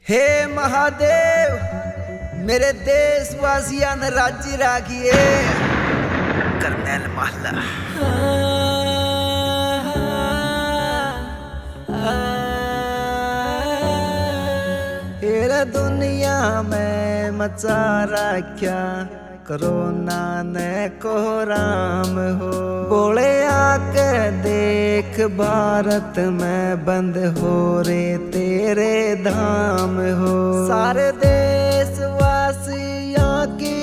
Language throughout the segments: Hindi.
हे महादेव, मेरे देशवासियां ने राज्य राखिए। कर्नल महला तेरा दुनिया में मचा रख्या कोरोना ने कोहराम हो। बोले आके देख भारत में बंद हो रे तेरे धाम हो। सारे देशवासियों की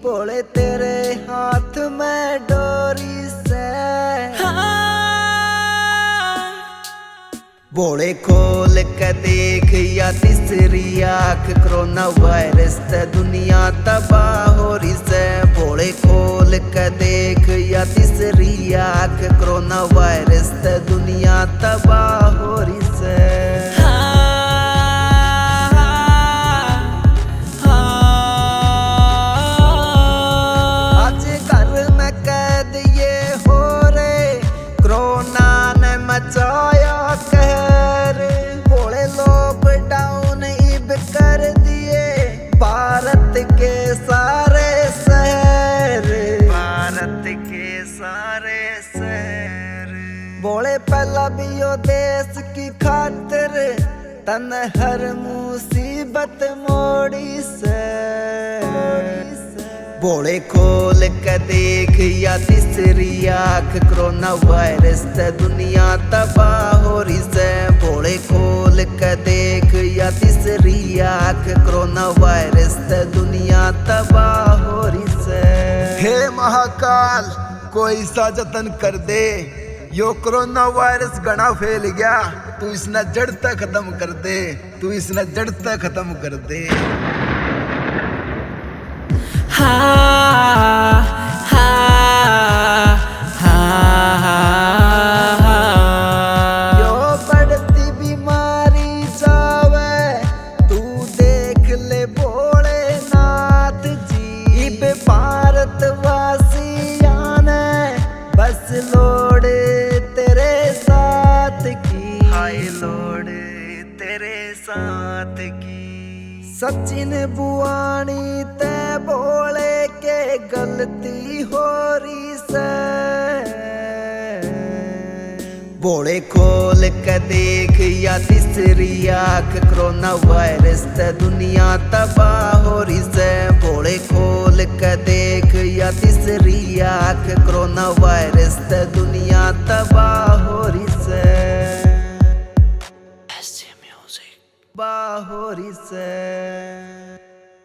बोले तेरे हाथ में डोरी से। बोले खोल के देख या तीसरी आँख, कोरोना वायरस से दुनिया तबाह हो रही से। बोले खोल के देख या तीसरी आँख, कोरोना वायरस से दुनिया तबाह हो रही से। आज घर में कैद ये हो रे, कोरोना ने मचाया कहर। बोले लॉकडाउन इब कर दिए भारत के सारे शहर, भारत के सारे शहर। बोले पहला भी यो देश की खातिर तन हर मुसीबत मोड़ी से। बोले खोल के देख या तीसरी आँख, कोरोना वायरस से दुनिया तबाह हो रही से। बोले खोल के देख या तीसरी आँख, कोरोना वायरस से दुनिया तबाह हो रही से। हे महाकाल, कोई सा जतन कर दे, यो कोरोना वायरस घना फैल गया। तू इसने जड़ तक खत्म कर दे, तू इसने जड़ तक खत्म कर दे। हा हा हा हा। यो बढ़ती बीमारी जावे, तू देख ले भोलेनाथ जी। इब भारतवासियां ने बस लोड़ तेरे साथ की, हाय लोड़ तेरे साथ की। सचिन बुआनी ते बोले के गलती हो रही से। बोले खोल के देख या तीसरी आँख, कोरोना वायरस से दुनिया तबाह हो रही से। बोले खोल के देख या तीसरी आँख, कोरोना वायरस से दुनिया तबाह हो रही से। बाहोरी से।